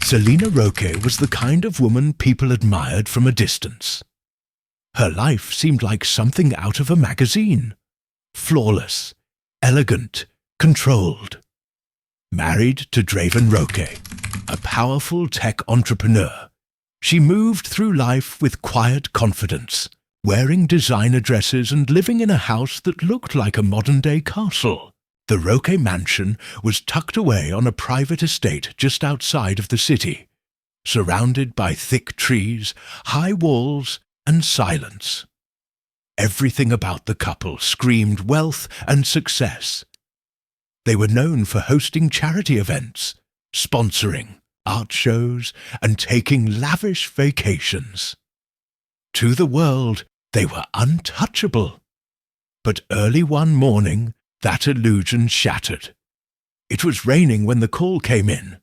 Selina Roque was the kind of woman people admired from a distance. Her life seemed like something out of a magazine. Flawless, elegant, controlled. Married to Jalen Norrix, a powerful tech entrepreneur, she moved through life with quiet confidence, wearing designer dresses and living in a house that looked like a modern-day castle. The Roque mansion was tucked away on a private estate just outside of the city, surrounded by thick trees, high walls, and silence. Everything about the couple screamed wealth and success. They were known for hosting charity events, sponsoring art shows, and taking lavish vacations. To the world, they were untouchable. But early one morning, that illusion shattered. It was raining when the call came in.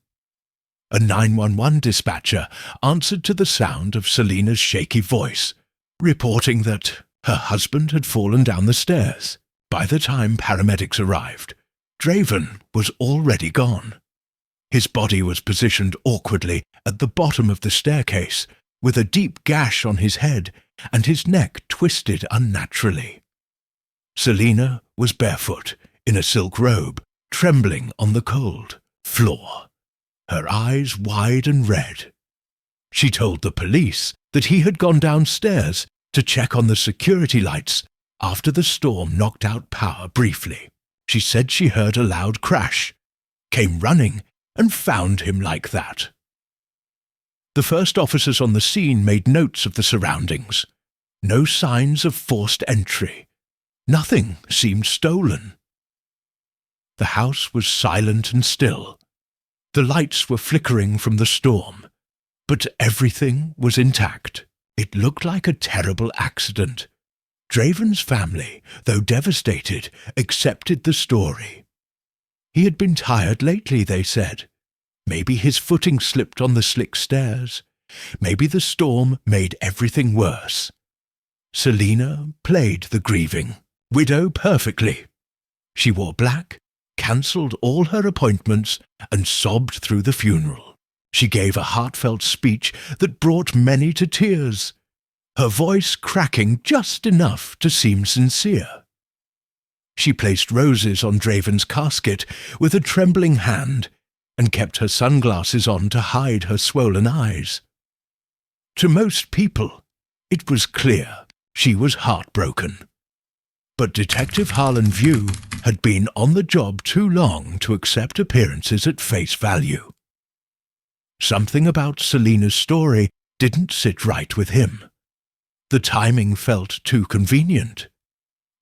A 911 dispatcher answered to the sound of Selina's shaky voice, reporting that her husband had fallen down the stairs. By the time paramedics arrived, Jalen was already gone. His body was positioned awkwardly at the bottom of the staircase, with a deep gash on his head and his neck twisted unnaturally. Selina was barefoot, in a silk robe, trembling on the cold floor, her eyes wide and red. She told the police that he had gone downstairs to check on the security lights after the storm knocked out power briefly. She said she heard a loud crash, came running, and found him like that. The first officers on the scene made notes of the surroundings. No signs of forced entry. Nothing seemed stolen. The house was silent and still. The lights were flickering from the storm, but everything was intact. It looked like a terrible accident. Jalen's family, though devastated, accepted the story. He had been tired lately, they said. Maybe his footing slipped on the slick stairs. Maybe the storm made everything worse. Selina played the grieving widow perfectly. She wore black, cancelled all her appointments, and sobbed through the funeral. She gave a heartfelt speech that brought many to tears, her voice cracking just enough to seem sincere. She placed roses on Jalen's casket with a trembling hand and kept her sunglasses on to hide her swollen eyes. To most people, it was clear she was heartbroken. But Detective Harlan View had been on the job too long to accept appearances at face value. Something about Selina's story didn't sit right with him. The timing felt too convenient.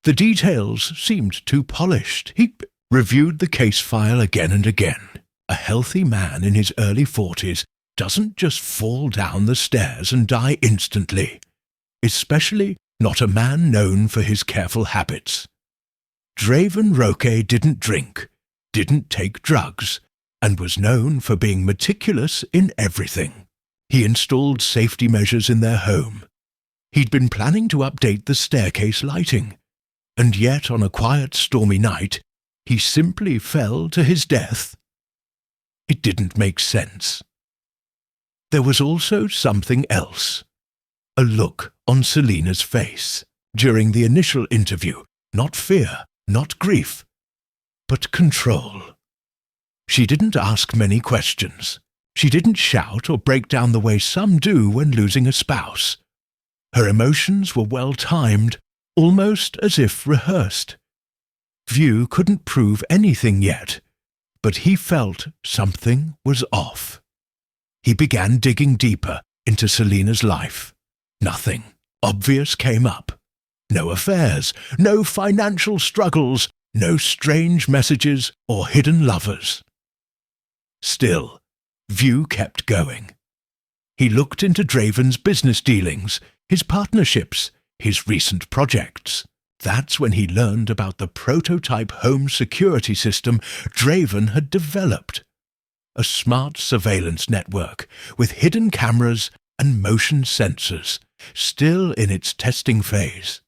The details seemed too polished. He reviewed the case file again and again. A healthy man in his early 40s doesn't just fall down the stairs and die instantly, especially not a man known for his careful habits. Jalen Roque didn't drink, didn't take drugs, and was known for being meticulous in everything. He installed safety measures in their home. He'd been planning to update the staircase lighting, and yet on a quiet, stormy night, he simply fell to his death. It didn't make sense. There was also something else. A look on Selina's face during the initial interview, not fear, not grief, but control. She didn't ask many questions. She didn't shout or break down the way some do when losing a spouse. Her emotions were well-timed, almost as if rehearsed. View couldn't prove anything yet, but he felt something was off. He began digging deeper into Selina's life. Nothing obvious came up. No affairs, no financial struggles, no strange messages or hidden lovers. Still, View kept going. He looked into Jalen's business dealings, his partnerships, his recent projects. That's when he learned about the prototype home security system Jalen had developed. A smart surveillance network with hidden cameras and motion sensors, still in its testing phase.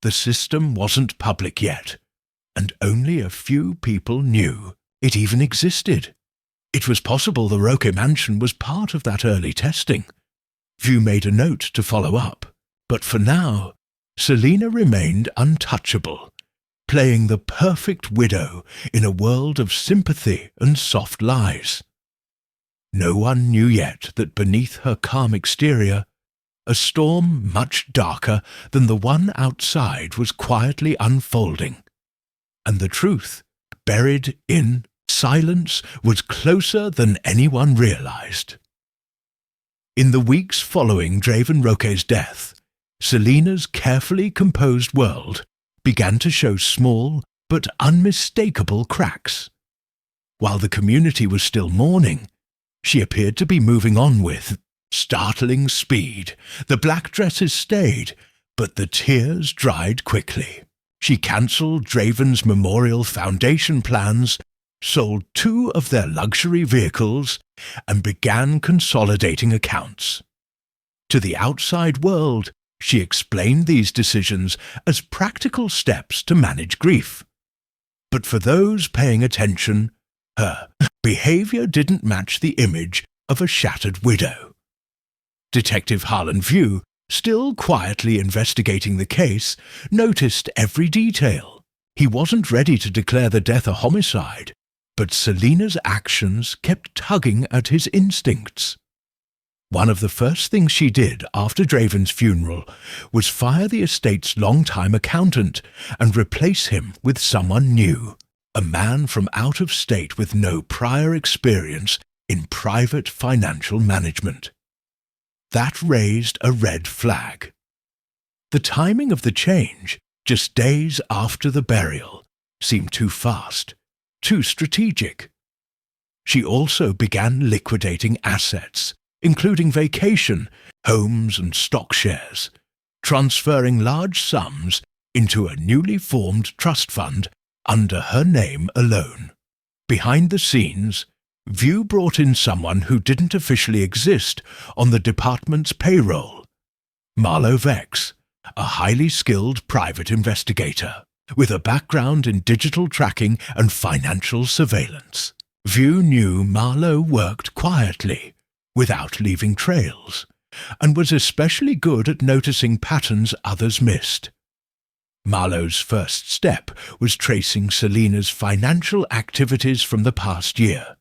The system wasn't public yet, and only a few people knew it even existed. It was possible the Roque mansion was part of that early testing. View made a note to follow up, but for now, Selina remained untouchable, playing the perfect widow in a world of sympathy and soft lies. No one knew yet that beneath her calm exterior, a storm much darker than the one outside was quietly unfolding, and the truth, buried in silence, was closer than anyone realized. In the weeks following Draven Roque's death, Selina's carefully composed world began to show small but unmistakable cracks. While the community was still mourning, she appeared to be moving on with startling speed. The black dresses stayed, but the tears dried quickly. She cancelled Draven's Memorial Foundation plans, sold 2 of their luxury vehicles, and began consolidating accounts. To the outside world, she explained these decisions as practical steps to manage grief. But for those paying attention, her behavior didn't match the image of a shattered widow. Detective Harlan View, still quietly investigating the case, noticed every detail. He wasn't ready to declare the death a homicide, but Selina's actions kept tugging at his instincts. One of the first things she did after Draven's funeral was fire the estate's longtime accountant and replace him with someone new, a man from out of state with no prior experience in private financial management. That raised a red flag. The timing of the change, just days after the burial, seemed too fast, too strategic. She also began liquidating assets, including vacation, homes and stock shares, transferring large sums into a newly formed trust fund under her name alone. Behind the scenes, View brought in someone who didn't officially exist on the department's payroll, Marlo Vex, a highly skilled private investigator with a background in digital tracking and financial surveillance. View knew Marlo worked quietly, without leaving trails, and was especially good at noticing patterns others missed. Marlo's first step was tracing Selina's financial activities from the past year.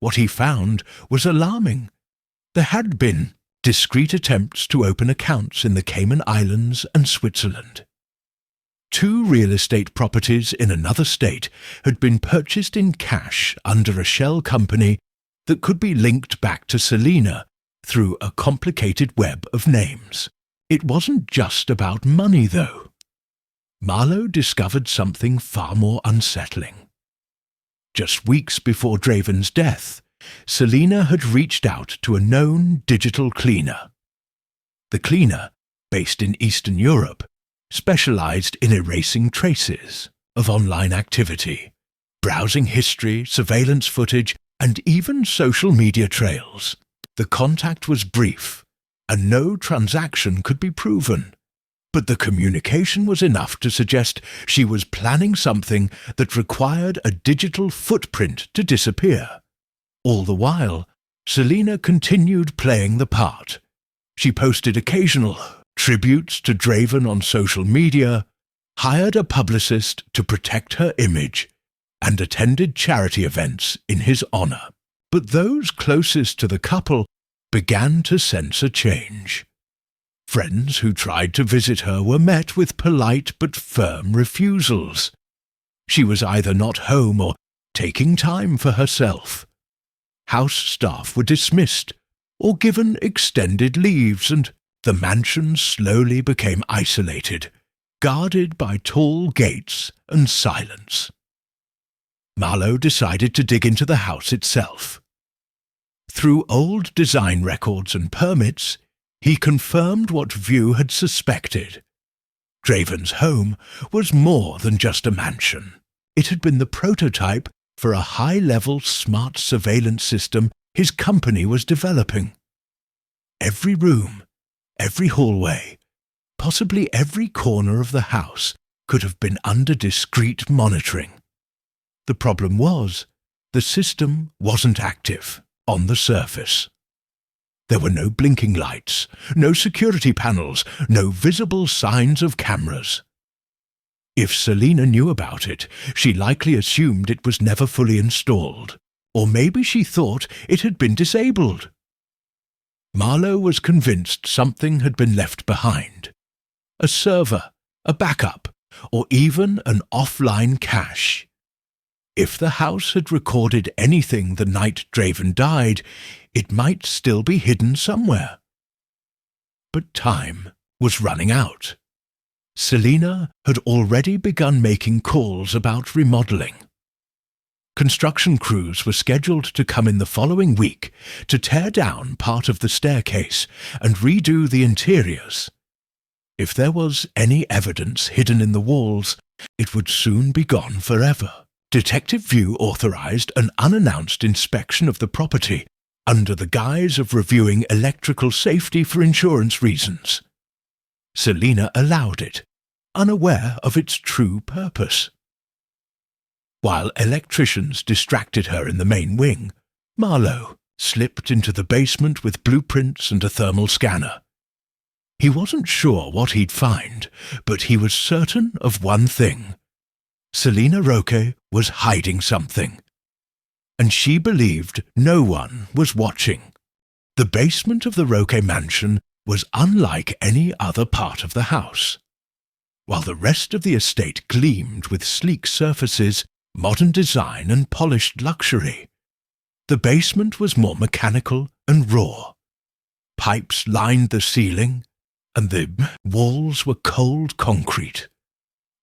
What he found was alarming. There had been discreet attempts to open accounts in the Cayman Islands and Switzerland. 2 real estate properties in another state had been purchased in cash under a shell company that could be linked back to Selina through a complicated web of names. It wasn't just about money, though. Marlo discovered something far more unsettling. Just weeks before Draven's death, Selina had reached out to a known digital cleaner. The cleaner, based in Eastern Europe, specialized in erasing traces of online activity, browsing history, surveillance footage, and even social media trails. The contact was brief, and no transaction could be proven. But the communication was enough to suggest she was planning something that required a digital footprint to disappear. All the while, Selina continued playing the part. She posted occasional tributes to Draven on social media, hired a publicist to protect her image, and attended charity events in his honor. But those closest to the couple began to sense a change. Friends who tried to visit her were met with polite but firm refusals. She was either not home or taking time for herself. House staff were dismissed or given extended leaves, and the mansion slowly became isolated, guarded by tall gates and silence. Marlo decided to dig into the house itself. Through old design records and permits, he confirmed what View had suspected. Draven's home was more than just a mansion. It had been the prototype for a high-level smart surveillance system his company was developing. Every room, every hallway, possibly every corner of the house could have been under discreet monitoring. The problem was, The system wasn't active on the surface. There were no blinking lights, no security panels, no visible signs of cameras. If Selina knew about it, she likely assumed it was never fully installed, or maybe she thought it had been disabled. Marlowe was convinced something had been left behind. A server, a backup, or even an offline cache. If the house had recorded anything the night Draven died, it might still be hidden somewhere. But time was running out. Selina had already begun making calls about remodeling. Construction crews were scheduled to come in the following week to tear down part of the staircase and redo the interiors. If there was any evidence hidden in the walls, it would soon be gone forever. Detective View authorized an unannounced inspection of the property under the guise of reviewing electrical safety for insurance reasons. Selina allowed it, unaware of its true purpose. While electricians distracted her in the main wing, Marlowe slipped into the basement with blueprints and a thermal scanner. He wasn't sure what he'd find, but he was certain of one thing. Selina Roque was hiding something, and she believed no one was watching. The basement of the Roque mansion was unlike any other part of the house. While the rest of the estate gleamed with sleek surfaces, modern design and polished luxury, the basement was more mechanical and raw. Pipes lined the ceiling, and the walls were cold concrete.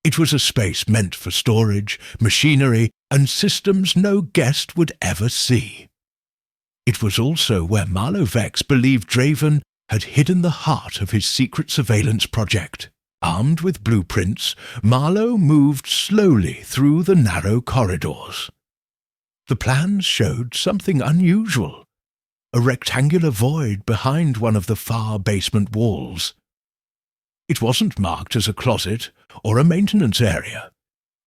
It was a space meant for storage, machinery, and systems no guest would ever see. It was also where Marlowe Vex believed Draven had hidden the heart of his secret surveillance project. Armed with blueprints, Marlowe moved slowly through the narrow corridors. The plans showed something unusual, a rectangular void behind one of the far basement walls. It wasn't marked as a closet or a maintenance area.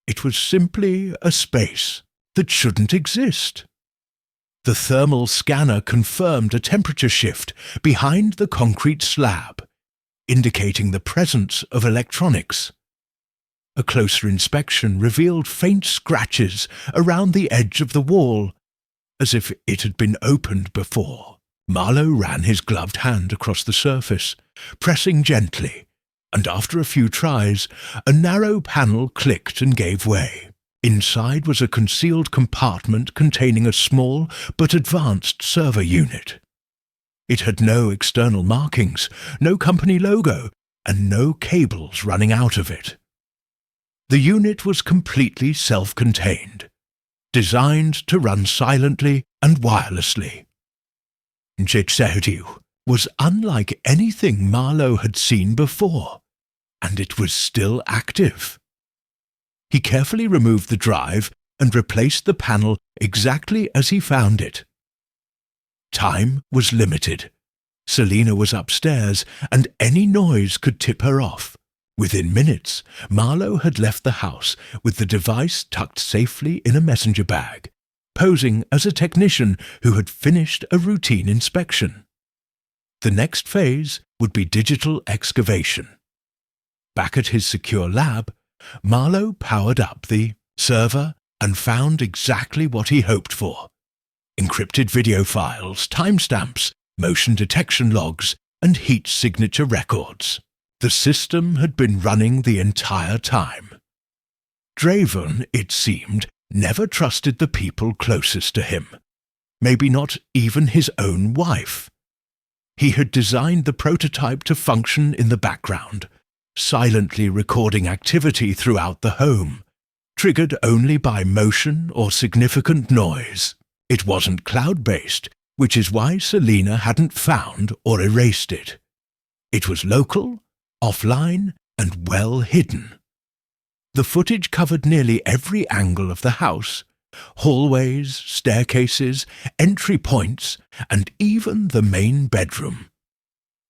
It was simply a space that shouldn't exist. The thermal scanner confirmed a temperature shift behind the concrete slab, indicating the presence of electronics. A closer inspection revealed faint scratches around the edge of the wall, as if it had been opened before. Marlowe ran his gloved hand across the surface, pressing gently, and after a few tries, a narrow panel clicked and gave way. Inside was a concealed compartment containing a small but advanced server unit. It had no external markings, no company logo, and no cables running out of it. The unit was completely self-contained, designed to run silently and wirelessly. Jitseru was unlike anything Marlowe had seen before, and it was still active. He carefully removed the drive and replaced the panel exactly as he found it. Time was limited. Selina was upstairs, and any noise could tip her off. Within minutes, Marlowe had left the house with the device tucked safely in a messenger bag, posing as a technician who had finished a routine inspection. The next phase would be digital excavation. Back at his secure lab, Marlowe powered up the server and found exactly what he hoped for: encrypted video files, timestamps, motion detection logs, and heat signature records. The system had been running the entire time. Draven, it seemed, never trusted the people closest to him, maybe not even his own wife. He had designed the prototype to function in the background, silently recording activity throughout the home, triggered only by motion or significant noise. It wasn't cloud-based, which is why Selina hadn't found or erased it. It was local, offline, and well hidden. The footage covered nearly every angle of the house: hallways, staircases, entry points, and even the main bedroom.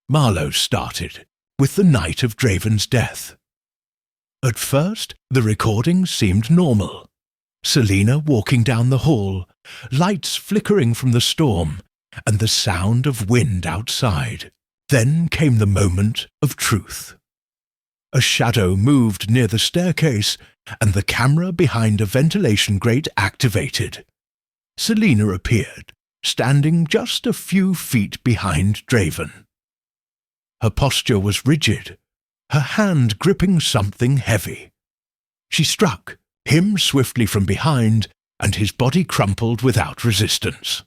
Marlowe started with the night of Draven's death. At first, the recording seemed normal. Selina walking down the hall, lights flickering from the storm, and the sound of wind outside. Then came the moment of truth. A shadow moved near the staircase, and the camera behind a ventilation grate activated. Selina appeared, standing just a few feet behind Draven. Her posture was rigid, her hand gripping something heavy. She struck him swiftly from behind, and his body crumpled without resistance.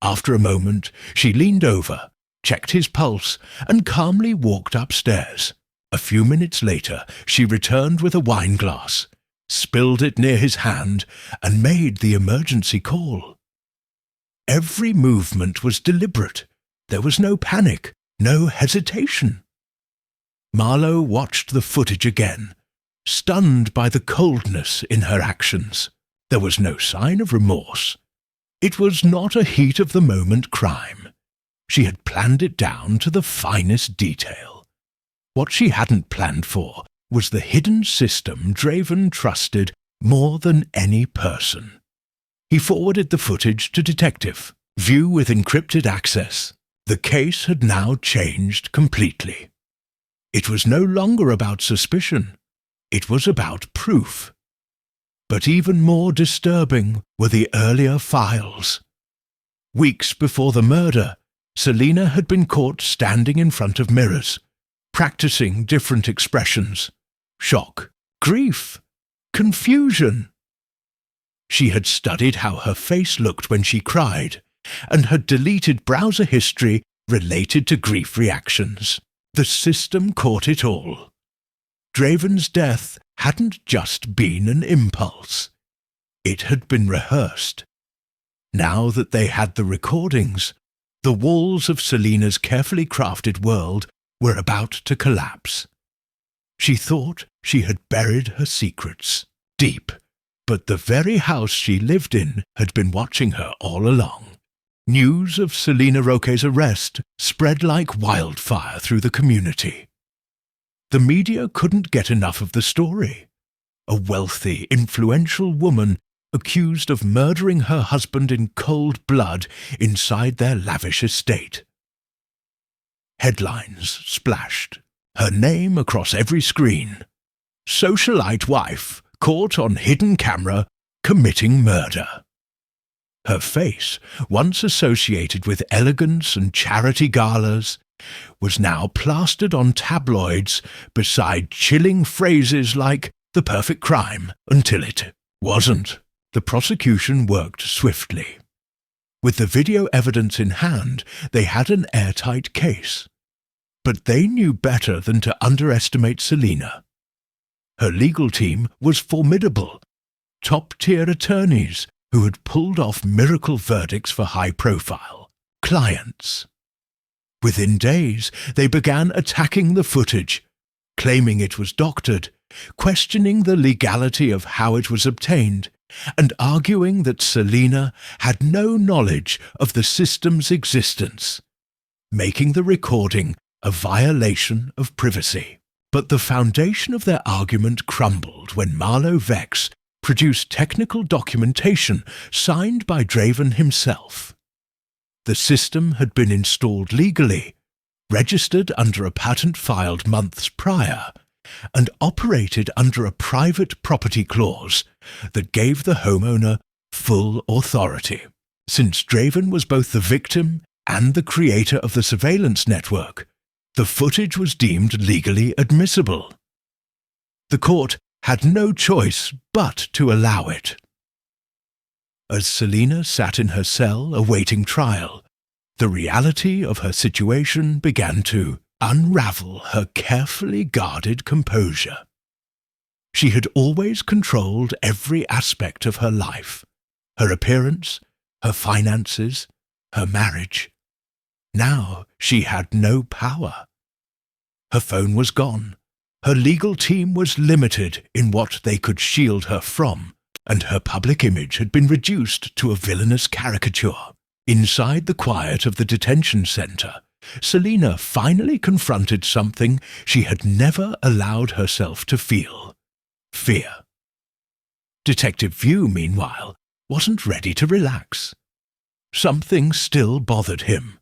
After a moment, she leaned over, checked his pulse, and calmly walked upstairs. A few minutes later, she returned with a wine glass, spilled it near his hand, and made the emergency call. Every movement was deliberate. There was no panic, no hesitation. Marlowe watched the footage again, stunned by the coldness in her actions. There was no sign of remorse. It was not a heat-of-the-moment crime. She had planned it down to the finest detail. What she hadn't planned for was the hidden system Draven trusted more than any person. He forwarded the footage to Detective. View with encrypted access. The case had now changed completely. It was no longer about suspicion. It was about proof. But even more disturbing were the earlier files. Weeks before the murder, Selina had been caught standing in front of mirrors, practicing different expressions: shock, grief, confusion. She had studied how her face looked when she cried, and had deleted browser history related to grief reactions. The system caught it all. Draven's death hadn't just been an impulse. It had been rehearsed. Now that they had the recordings, the walls of Selina's carefully crafted world were about to collapse. She thought she had buried her secrets deep, but the very house she lived in had been watching her all along. News of Selina Roque's arrest spread like wildfire through the community. The media couldn't get enough of the story. A wealthy, influential woman accused of murdering her husband in cold blood inside their lavish estate. Headlines splashed, her name across every screen. Socialite wife caught on hidden camera committing murder. Her face, once associated with elegance and charity galas, was now plastered on tabloids beside chilling phrases like "the perfect crime" until it wasn't. The prosecution worked swiftly. With the video evidence in hand, they had an airtight case. But they knew better than to underestimate Selina. Her legal team was formidable. Top-tier attorneys who had pulled off miracle verdicts for high-profile clients. Within days, they began attacking the footage, claiming it was doctored, questioning the legality of how it was obtained, and arguing that Selina had no knowledge of the system's existence, making the recording a violation of privacy. But the foundation of their argument crumbled when Marlowe Vex produced technical documentation signed by Draven himself. The system had been installed legally, registered under a patent filed months prior, and operated under a private property clause that gave the homeowner full authority. Since Draven was both the victim and the creator of the surveillance network, the footage was deemed legally admissible. The court had no choice but to allow it. As Selina sat in her cell awaiting trial, the reality of her situation began to unravel her carefully guarded composure. She had always controlled every aspect of her life: her appearance, her finances, her marriage. Now she had no power. Her phone was gone. Her legal team was limited in what they could shield her from, and her public image had been reduced to a villainous caricature. Inside the quiet of the detention center, Selina finally confronted something she had never allowed herself to feel: fear. Detective View, meanwhile, wasn't ready to relax. Something still bothered him.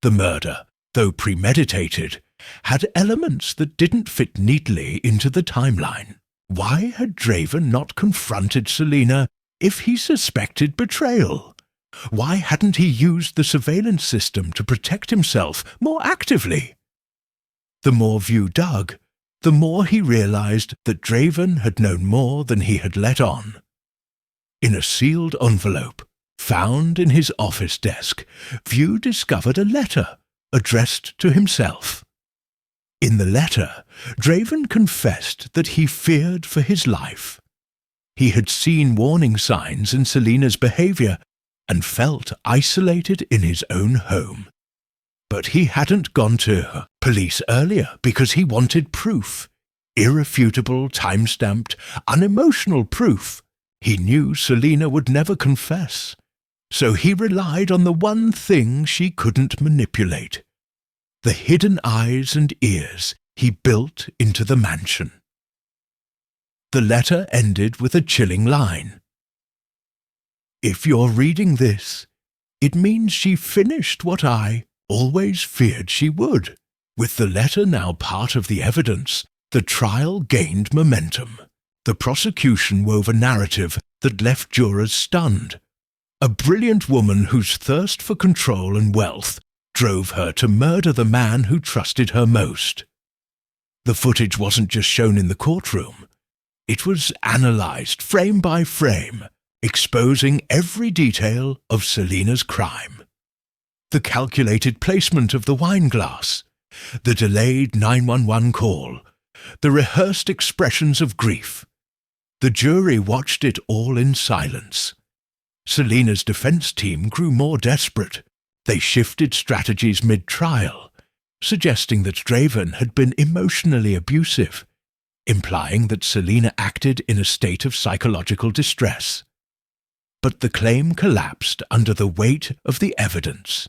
The murder, though premeditated, had elements that didn't fit neatly into the timeline. Why had Draven not confronted Selina if he suspected betrayal? Why hadn't he used the surveillance system to protect himself more actively? The more View dug, the more he realized that Draven had known more than he had let on. In a sealed envelope, found in his office desk, View discovered a letter addressed to himself. In the letter, Draven confessed that he feared for his life. He had seen warning signs in Selina's behavior and felt isolated in his own home. But he hadn't gone to police earlier because he wanted proof. Irrefutable, time-stamped, unemotional proof. He knew Selina would never confess. So he relied on the one thing she couldn't manipulate. The hidden eyes and ears he built into the mansion. The letter ended with a chilling line. If you're reading this, it means she finished what I always feared she would. With the letter now part of the evidence, the trial gained momentum. The prosecution wove a narrative that left jurors stunned. A brilliant woman whose thirst for control and wealth drove her to murder the man who trusted her most. The footage wasn't just shown in the courtroom. It was analyzed frame by frame, exposing every detail of Selina's crime. The calculated placement of the wine glass, the delayed 911 call, the rehearsed expressions of grief. The jury watched it all in silence. Selina's defense team grew more desperate. They shifted strategies mid-trial, suggesting that Draven had been emotionally abusive, implying that Selina acted in a state of psychological distress. But the claim collapsed under the weight of the evidence.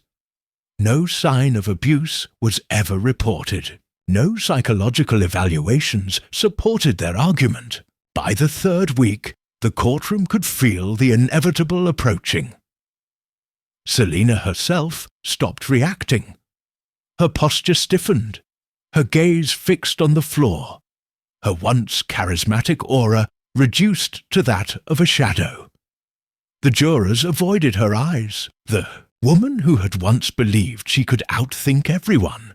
No sign of abuse was ever reported. No psychological evaluations supported their argument. By the third week, the courtroom could feel the inevitable approaching. Selina herself stopped reacting. Her posture stiffened, her gaze fixed on the floor, her once charismatic aura reduced to that of a shadow. The jurors avoided her eyes. The woman who had once believed she could outthink everyone,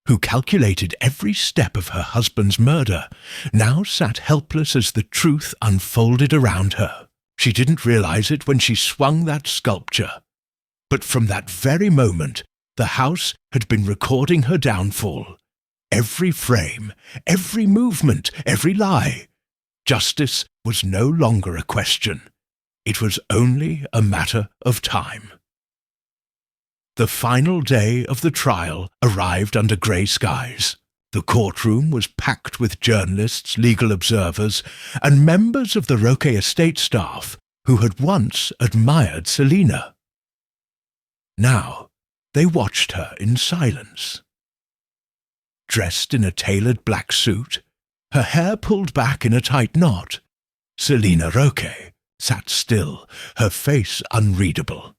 who calculated every step of her husband's murder, now sat helpless as the truth unfolded around her. She didn't realize it when she swung that sculpture. But from that very moment, the house had been recording her downfall. Every frame, every movement, every lie. Justice was no longer a question. It was only a matter of time. The final day of the trial arrived under grey skies. The courtroom was packed with journalists, legal observers, and members of the Roque estate staff who had once admired Selina. Now, they watched her in silence. Dressed in a tailored black suit, her hair pulled back in a tight knot, Selina Roque sat still, her face unreadable.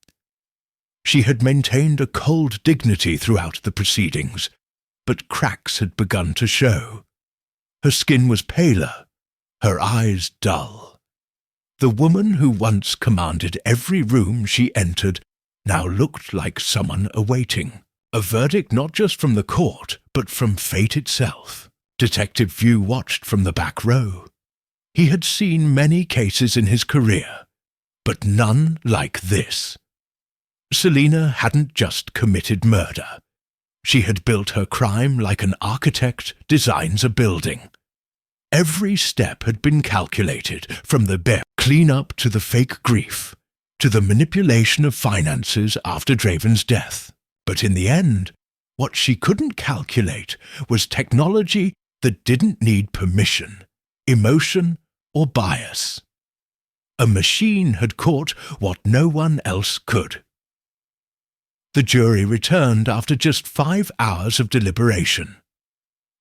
She had maintained a cold dignity throughout the proceedings, but cracks had begun to show. Her skin was paler, her eyes dull. The woman who once commanded every room she entered now looked like someone awaiting a verdict not just from the court, but from fate itself. Detective View watched from the back row. He had seen many cases in his career, but none like this. Selina hadn't just committed murder. She had built her crime like an architect designs a building. Every step had been calculated, from the bare clean-up to the fake grief, to the manipulation of finances after Draven's death. But in the end, what she couldn't calculate was technology that didn't need permission, emotion, or bias. A machine had caught what no one else could. The jury returned after just 5 hours of deliberation.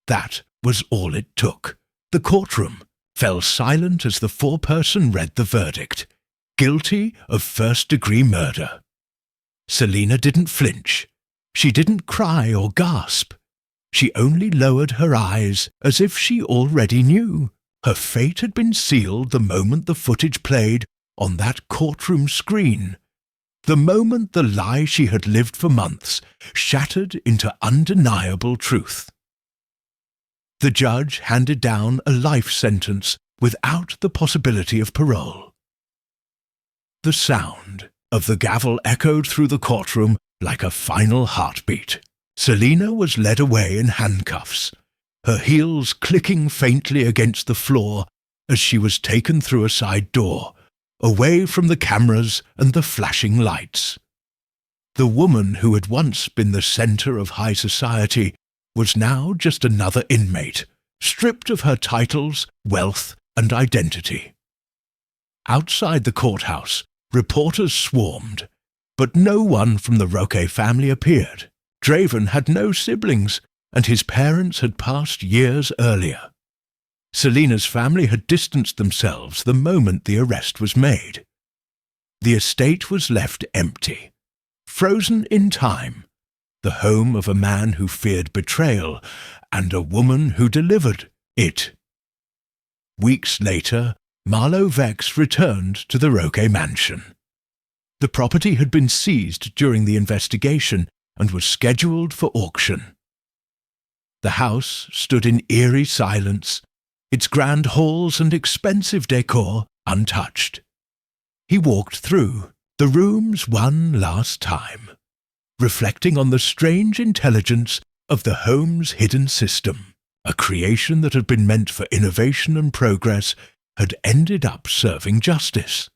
That was all it took. The courtroom, fell silent as the foreperson read the verdict. Guilty of first-degree murder. Selina didn't flinch. She didn't cry or gasp. She only lowered her eyes as if she already knew. Her fate had been sealed the moment the footage played on that courtroom screen. The moment the lie she had lived for months shattered into undeniable truth. The judge handed down a life sentence without the possibility of parole. The sound of the gavel echoed through the courtroom like a final heartbeat. Selina was led away in handcuffs, her heels clicking faintly against the floor as she was taken through a side door, away from the cameras and the flashing lights. The woman who had once been the center of high society was now just another inmate, stripped of her titles, wealth, and identity. Outside the courthouse, reporters swarmed, but no one from the Roque family appeared. Draven had no siblings, and his parents had passed years earlier. Selina's family had distanced themselves the moment the arrest was made. The estate was left empty, frozen in time, the home of a man who feared betrayal and a woman who delivered it. Weeks later, Marlo Vex returned to the Roque mansion. The property had been seized during the investigation and was scheduled for auction. The house stood in eerie silence, its grand halls and expensive decor untouched. He walked through the rooms one last time, reflecting on the strange intelligence of the home's hidden system. A creation that had been meant for innovation and progress had ended up serving justice.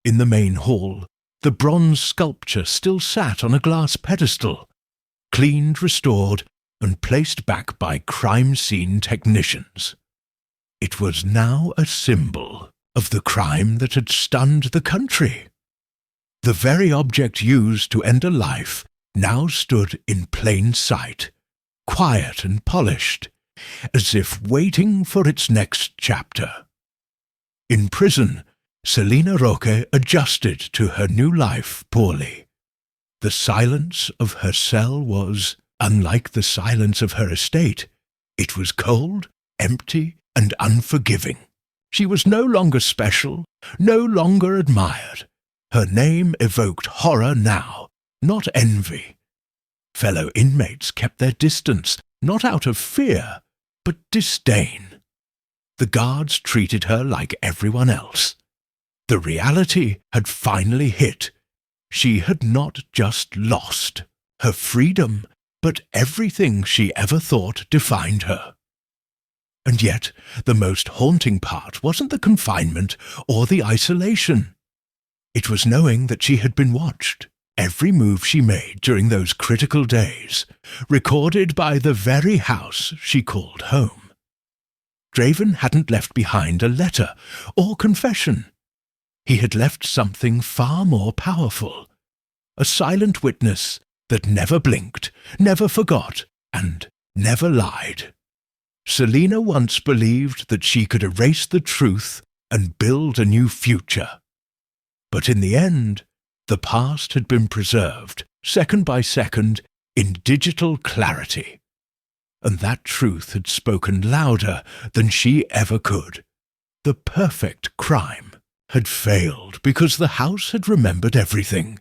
In the main hall, the bronze sculpture still sat on a glass pedestal, cleaned, restored, and placed back by crime scene technicians. It was now a symbol of the crime that had stunned the country. The very object used to end a life now stood in plain sight, quiet and polished, as if waiting for its next chapter. In prison, Selina Roque adjusted to her new life poorly. The silence of her cell was, unlike the silence of her estate, it was cold, empty, and unforgiving. She was no longer special, no longer admired. Her name evoked horror now, not envy. Fellow inmates kept their distance, not out of fear, but disdain. The guards treated her like everyone else. The reality had finally hit. She had not just lost her freedom, but everything she ever thought defined her. And yet, the most haunting part wasn't the confinement or the isolation. It was knowing that she had been watched. Every move she made during those critical days, recorded by the very house she called home. Draven hadn't left behind a letter or confession. He had left something far more powerful, a silent witness that never blinked, never forgot, and never lied. Selina once believed that she could erase the truth and build a new future. But in the end, the past had been preserved, second by second, in digital clarity. And that truth had spoken louder than she ever could. The perfect crime had failed because the house had remembered everything.